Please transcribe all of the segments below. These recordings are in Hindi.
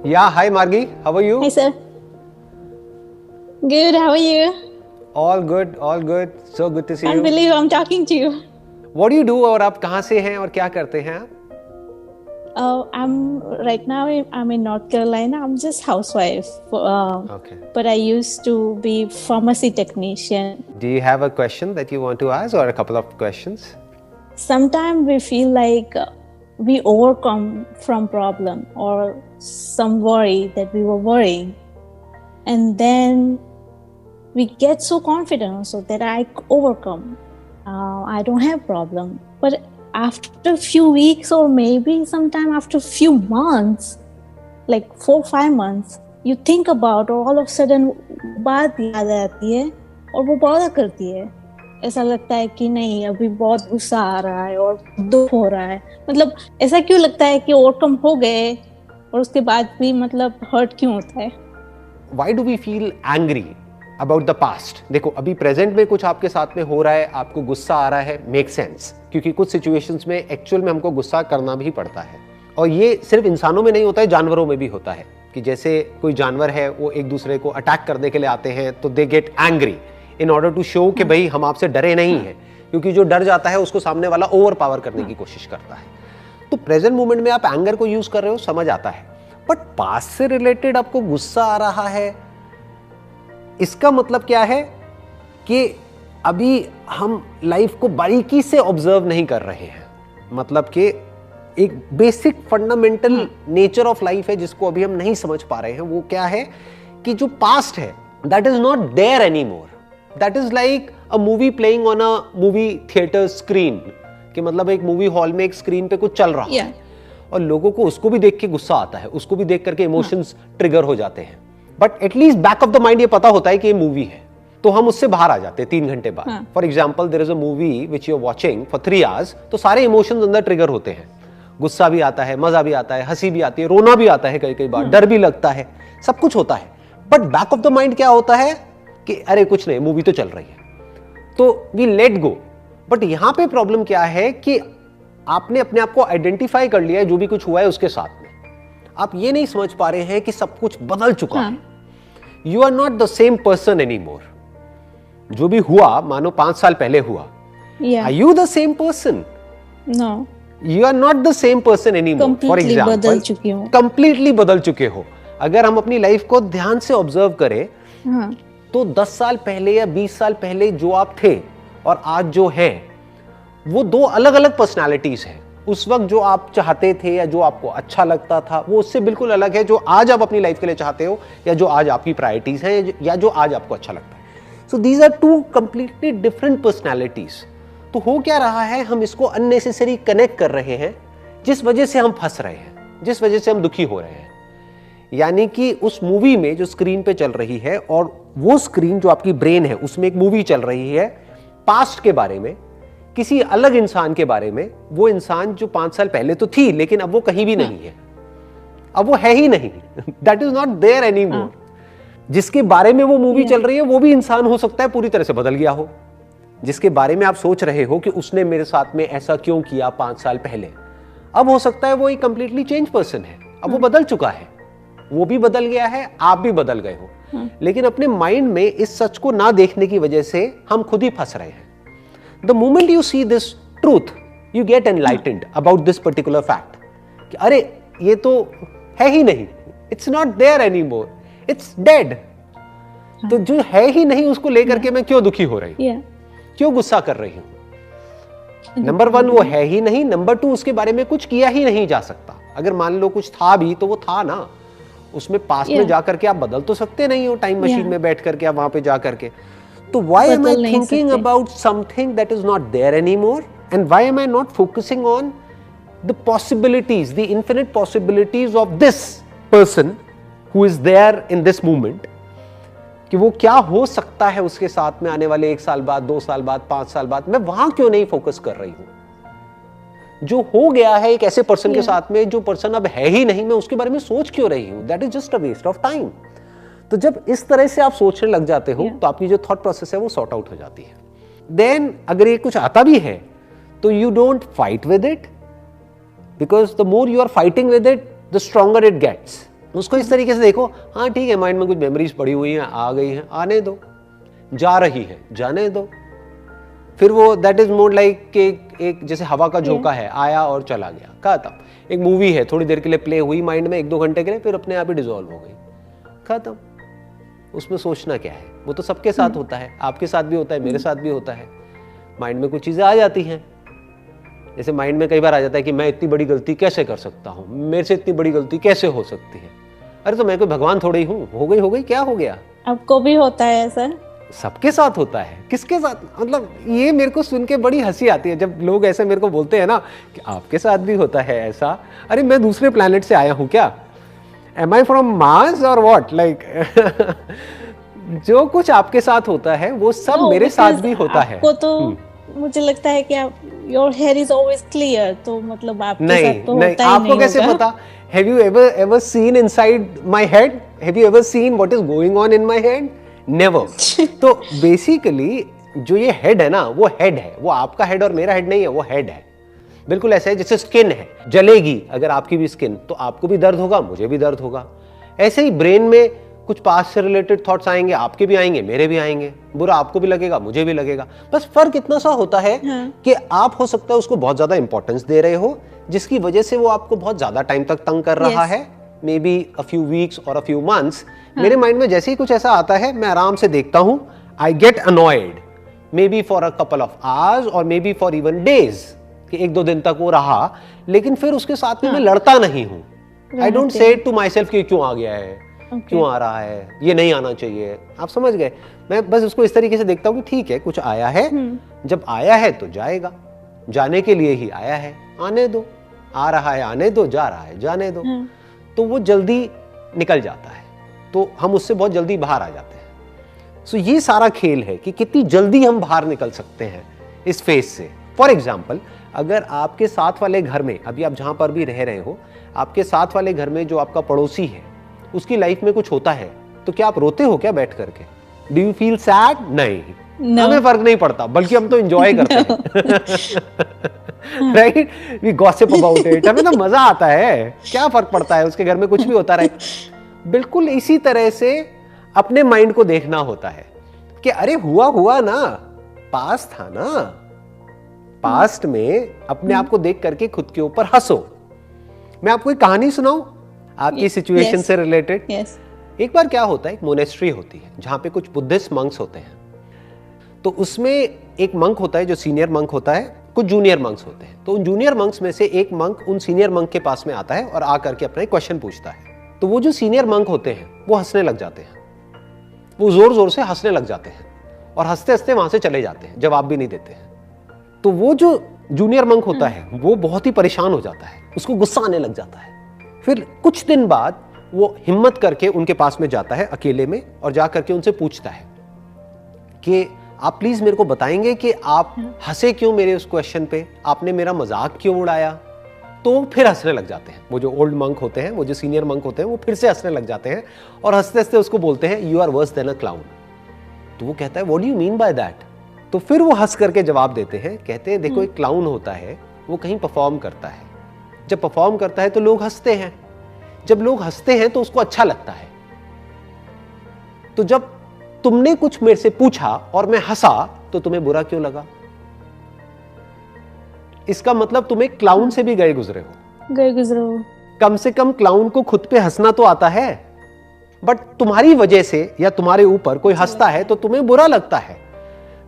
Yeah, hi Margi, how are you? Hi, sir. Good, how are you? All good, all good. So good to see Can't you. believe I'm talking to you. What do you do और आप कहाँ से हैं और क्या करते हैं आप? I'm right now. I'm in North Carolina. I'm just housewife. Okay. But I used to be pharmacy technician. Do you have a question that you want to ask or a couple of questions? Sometimes we feel like we overcome from problem or some worry that we were worrying, and then we get so confident also that I overcome. I don't have problem. But after a few weeks or maybe sometime after a few months, like 4-5 months, you think about और all of a sudden बात याद आती है और वो बॉदर करती है. ऐसा लगता है कि नहीं अभी बहुत गुस्सा आ रहा है और दुख हो रहा है. मतलब ऐसा क्यों लगता है कि ओवरकम हो गए और उसके बाद भी मतलब हर्ट क्यों होता है? Why do we feel angry about the past? देखो अभी प्रेजेंट में कुछ आपके साथ में हो रहा है, आपको गुस्सा आ रहा है, मेक सेंस, क्योंकि कुछ सिचुएशंस में एक्चुअल में हमको गुस्सा करना भी पड़ता है. और ये सिर्फ इंसानों में नहीं होता है, जानवरों में भी होता है कि जैसे कोई जानवर है वो एक दूसरे को अटैक करने के लिए आते हैं तो they get angry in order to show कि भाई हम आपसे डरे नहीं हैं, क्योंकि जो डर जाता है उसको सामने वाला ओवर पावर करने की कोशिश करता है. तो प्रेजेंट मोमेंट में आप एंगर को यूज कर रहे हो, समझ आता है, बट पास्ट से रिलेटेड आपको गुस्सा आ रहा है, इसका मतलब क्या है कि अभी हम लाइफ को बारीकी से ऑब्जर्व नहीं कर रहे हैं. मतलब कि एक basic fundamental nature of life है जिसको अभी हम नहीं समझ पा रहे हैं. वो क्या है कि जो पास्ट है that is not there any more. That is like a movie playing on a movie theatre screen, कि मतलब एक मूवी हॉल में एक स्क्रीन पे कुछ चल रहा है और लोगों को उसको भी देख के गुस्सा आता है, उसको भी देख करके इमोशंस ट्रिगर हो जाते हैं, but at least back of the mind ये पता होता है कि ये मूवी है, तो हम उससे बाहर आ जाते हैं 3 घंटे बाद. For example there is a movie which you are watching for 3 hours, तो सारे इमोशंस अंदर ट्रिगर होते हैं. गुस्सा भी आता है, मजा भी आता है, हंसी भी आती है, रोना भी आता है, कई कई बार डर भी लगता है, सब कुछ होता है. But back of the mind क्या होता है कि अरे कुछ नहीं, मूवी तो चल रही है, तो वी लेट गो. बट यहां पे प्रॉब्लम क्या है कि आपने अपने आप को आइडेंटिफाई कर लिया है जो भी कुछ हुआ है उसके साथ में. आप ये नहीं समझ पा रहे हैं कि सब कुछ बदल चुका है. You are not the same person anymore. जो भी हुआ, मानो 5 साल पहले हुआ, are you the same person? No, you are not the same person anymore. For example बदल चुकी हूँ, कंप्लीटली बदल चुके हो. अगर हम अपनी लाइफ को ध्यान से ऑब्जर्व करें तो 10 साल पहले या 20 साल पहले जो आप थे और आज जो है वो 2 अलग अलग पर्सनालिटीज हैं. उस वक्त जो आप चाहते थे या जो आपको अच्छा लगता था वो उससे बिल्कुल अलग है जो आज आप अपनी लाइफ के लिए चाहते हो या जो आज आपकी प्रायोरिटीज हैं या जो आज आपको अच्छा लगता है. So these are 2 completely different personalities. तो हो क्या रहा है, हम इसको अननेसेसरी कनेक्ट कर रहे हैं जिस वजह से हम फंस रहे हैं, जिस वजह से हम दुखी हो रहे हैं. यानी कि उस मूवी में जो स्क्रीन पे चल रही है, और वो स्क्रीन जो आपकी ब्रेन है उसमें एक मूवी चल रही है पास्ट के बारे में, किसी अलग इंसान के बारे में. वो इंसान जो 5 साल पहले तो थी लेकिन अब वो कहीं भी नहीं है, अब वो है ही नहीं. That is not there any more. जिसके बारे में वो मूवी चल रही है वो भी इंसान हो सकता है पूरी तरह से बदल गया हो. जिसके बारे में आप सोच रहे हो कि उसने मेरे साथ में ऐसा क्यों किया 5 साल पहले, अब हो सकता है वो एक कंप्लीटली चेंज पर्सन है. अब वो बदल चुका है, वो भी बदल गया है, आप भी बदल गए हो. लेकिन अपने माइंड में इस सच को ना देखने की वजह से हम खुद ही फंस रहे हैं. The moment you see this truth you get enlightened about this particular fact कि अरे ये तो है ही नहीं, it's not there any more, it's dead. तो जो है ही नहीं उसको लेकर के मैं क्यों दुखी हो रही हूं, क्यों गुस्सा कर रही हूं? नंबर 1 वो है ही नहीं. नंबर 2 उसके बारे में कुछ किया ही नहीं जा सकता. अगर मान लो कुछ था भी तो वो था ना, उसमें पास्ट में जाकर के आप बदल तो सकते नहीं हो. टाइम मशीन में बैठ करके आप वहां पे जा करके. तो why am I thinking about something that is not there any more, and why am I not focusing on the possibilities, the infinite possibilities of this person who is there in this moment, कि वो क्या हो सकता है उसके साथ में आने वाले 1 साल बाद, 2 साल बाद, 5 साल बाद. मैं वहां क्यों नहीं फोकस कर रही हूं? जो हो गया है एक ऐसे पर्सन के साथ में, जो पर्सन अब है ही नहीं, मैं उसके बारे में सोच क्यों रही हूं? That is just a waste of time. तो जब इस तरह से आप सोचने लग जाते हो तो आपकी जो थॉट प्रोसेस है वो सॉर्ट आउट हो जाती है. देन अगर ये कुछ आता भी है तो you don't fight with it, because the more you are fighting with it the stronger it gets. उसको इस तरीके से देखो, हाँ ठीक है, माइंड में कुछ मेमोरीज पड़ी हुई हैं, आ गई हैं, आने दो, जा रही है, जाने दो। फिर वो दैट इज मोर लाइक एक जैसे हवा का झोंका है, आया और चला गया, खत्म। एक मूवी है, थोड़ी देर के लिए प्ले हुई माइंड में, 1-2 घंटे के लिए, फिर अपने आप ही डिसॉल्व हो गई, खत्म। उसमें सोचना क्या है? वो तो सबके साथ होता है, आपके साथ भी होता है, मेरे साथ भी होता है। माइंड में कुछ चीजें आ जाती हैं, जैसे माइंड में कई बार आ जाता है कि मैं इतनी बड़ी गलती कैसे कर सकता हूँ, मेरे से इतनी बड़ी गलती कैसे हो सकती है। अरे तो मैं कोई भगवान थोड़ी ही हूँ, हो गई, क्या हो गया? आपको भी होता है ऐसा? सबके साथ होता है। किसके साथ? मतलब ये मेरे को सुन के बड़ी हंसी आती है जब लोग ऐसे मेरे को बोलते हैं ना कि आपके साथ भी होता है ऐसा। अरे मैं दूसरे प्लैनेट से आया हूँ क्या? एम आई फ्रॉम मार्स और व्हाट? लाइक जो कुछ आपके साथ होता है वो सब मेरे साथ भी होता है। आपको तो मुझे लगता है कि आप your here is always clear, तो मतलब आपके साथ तो होता ही आपको कैसे पता? Have you ever seen inside my head? Have you ever seen what is going on in my head? Never. तो बेसिकली जो ये हेड है ना, वो हेड है, वो आपका हेड और मेरा हेड नहीं है, वो हेड है। बिल्कुल ऐसा है जैसे स्किन है, जलेगी अगर आपकी भी स्किन, तो आपको भी दर्द होगा, मुझे भी दर्द होगा। ऐसे ही ब्रेन में कुछ पास्ट से रिलेटेड थॉट्स आएंगे, आपके भी आएंगे, मेरे भी आएंगे, बुरा आपको भी लगेगा, मुझे भी लगेगा। बस फर्क इतना सा होता है कि आप हो सकता है उसको बहुत ज्यादा इंपॉर्टेंस दे रहे हो, जिसकी वजह से वो आपको बहुत ज्यादा टाइम तक तंग कर रहा है, may be a few weeks और अ फ्यू मंथ्स। मेरे माइंड में जैसे ही कुछ ऐसा आता है, मैं आराम से देखता हूं, I get annoyed, may be for a couple of hours और may be for even days, कि 1-2 दिन तक वो रहा, लेकिन फिर उसके साथ में मैं लड़ता नहीं हूं। I don't say to myself कि क्यों आ गया है, क्यों आ रहा है, ये नहीं आना चाहिए। आप समझ गए? मैं बस उसको इस तरीके से देखता हूँ कि ठीक है, कुछ आया है, जब आया है तो जाएगा, जाने के लिए ही आया है, आने दो, आ रहा है आने दो, जा रहा है जाने दो। तो वो जल्दी निकल जाता है, तो हम उससे बहुत जल्दी बाहर आ जाते हैं। सो ये सारा खेल है कि कितनी जल्दी हम बाहर निकल सकते हैं इस फेज से। फॉर एग्जाम्पल, अगर आपके साथ वाले घर में, अभी आप जहां पर भी रह रहे हो, आपके साथ वाले घर में जो आपका पड़ोसी है, उसकी लाइफ में कुछ होता है, तो क्या आप रोते हो क्या बैठ करके? Do you feel sad? नहीं, हमें फर्क नहीं पड़ता, बल्कि हम तो एंजॉय करते हैं, right? We gossip about it, हमें तो मजा आता है, क्या फर्क पड़ता है, उसके घर में कुछ भी होता रहे। बिल्कुल इसी तरह से अपने माइंड को देखना होता है कि अरे हुआ ना, पास्ट था ना, पास्ट में अपने आप को देख करके खुद के ऊपर हंसो। मैं आपको एक कहानी सुनाऊं आपकी सिचुएशन से रिलेटेड। एक बार क्या होता है, एक मोनेस्ट्री होती है जहां पे कुछ बुद्धिस्ट मंक्स होते हैं। तो उसमें एक मंक होता है जो सीनियर मंक होता है, कुछ जूनियर मंक्स होते हैं। तो उन जूनियर मंक्स में से एक मंक उन सीनियर मंक के पास में आता है और आकर के अपना एक क्वेश्चन पूछता है। तो वो जो सीनियर मंक होते हैं वो हंसने लग जाते हैं, वो जोर जोर से हंसने लग जाते हैं और हंसते हंसते वहां से चले जाते हैं, जवाब भी नहीं देते हैं। तो वो जो जूनियर मंक होता है वो बहुत ही परेशान हो जाता है, उसको गुस्सा आने लग जाता है। फिर कुछ दिन बाद वो हिम्मत करके उनके पास में जाता है अकेले में और जा करके उनसे पूछता है कि आप प्लीज मेरे को बताएंगे कि आप हंसे क्यों मेरे उस क्वेश्चन पे, आपने मेरा मजाक क्यों उड़ाया? तो फिर हंसने लग जाते हैं, वो जो ओल्ड मंक होते हैं, वो जो सीनियर मंक होते हैं, वो फिर से हंसने लग जाते हैं और हंसते हंसते उसको बोलते हैं you are worse than a clown. तो वो कहता है what do you mean by that? तो फिर वो हंस करके जवाब देते हैं, कहते हैं देखो एक क्लाउन होता है, वो कहीं परफॉर्म करता है, जब परफॉर्म करता है तो लोग हंसते हैं, जब लोग हंसते हैं तो उसको अच्छा लगता है। तो जब तुमने कुछ मेरे से पूछा और मैं हंसा तो तुम्हें बुरा क्यों लगा? इसका मतलब तुम एक क्लाउन से भी गए गुजरे हो। कम से कम क्लाउन को खुद पे हंसना तो आता है, बट तुम्हारी वजह से या तुम्हारे ऊपर कोई हंसता है तो तुम्हें बुरा लगता है,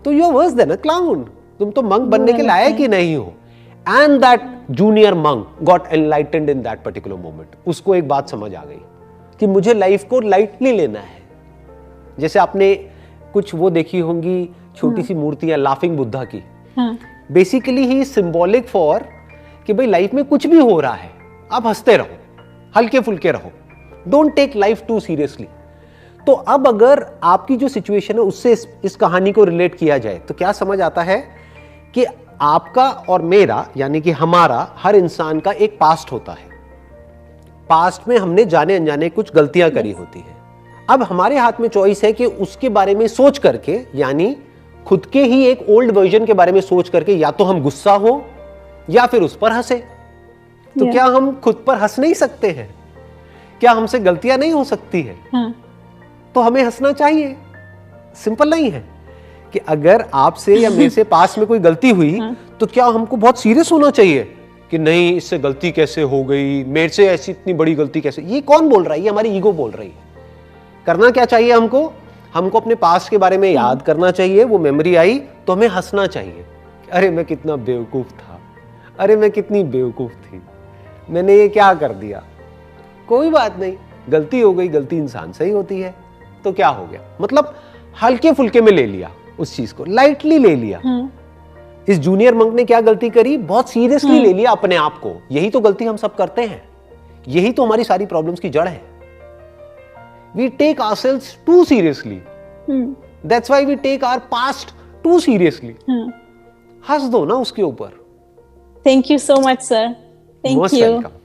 तो you are worse than a clown, तुम तो मंक बनने के लायक ही नहीं हो। And that junior monk got enlightened in that particular moment. उसको एक बात समझ आ गई कि मुझे लाइफ को लाइटली लेना है। जैसे आपने कुछ वो देखी होंगी छोटी सी मूर्तियां लाफिंग बुद्धा की, बेसिकली ही सिंबॉलिक फॉर कि भाई लाइफ में कुछ भी हो रहा है आप हंसते रहो, हल्के फुल्के रहो, don't take life too seriously. तो अब अगर आपकी जो सिचुएशन है उससे इस कहानी को रिलेट किया जाए तो क्या समझ आता है कि आपका और मेरा यानी कि हमारा, हर इंसान का एक पास्ट होता है। पास्ट में हमने जाने अनजाने कुछ गलतियां करी होती हैं। अब हमारे हाथ में चॉइस है कि उसके बारे में सोच करके, यानी खुद के ही एक ओल्ड वर्जन के बारे में सोच करके या तो हम गुस्सा हो या फिर उस पर हंसे। तो क्या हम खुद पर हंस नहीं सकते हैं? क्या हमसे गलतियां नहीं हो सकती है? हाँ. तो हमें हंसना चाहिए। सिंपल नहीं है कि अगर आपसे या मेरे से पास में कोई गलती हुई हाँ. तो क्या हमको बहुत सीरियस होना चाहिए कि नहीं इससे गलती कैसे हो गई, मेरे से ऐसी इतनी बड़ी गलती कैसे? ये कौन बोल रहा है? ये हमारी ईगो बोल रही है। करना क्या चाहिए हमको? हमको अपने पास्ट के बारे में याद करना चाहिए। वो मेमोरी आई तो हमें हंसना चाहिए, अरे मैं कितना बेवकूफ था, अरे मैं कितनी बेवकूफ थी, मैंने ये क्या कर दिया। कोई बात नहीं, गलती हो गई, गलती इंसान से ही होती है, तो क्या हो गया? मतलब हल्के फुल्के में ले लिया, उस चीज को लाइटली ले लिया। इस जूनियर मंक ने क्या गलती करी? बहुत सीरियसली ले लिया अपने आप को। यही तो गलती हम सब करते हैं, यही तो हमारी सारी प्रॉब्लम्स की जड़ है। We take ourselves too seriously, that's why we take our past too seriously. हंस दो ना उसके ऊपर। Thank you so much sir, thank most you. Welcome.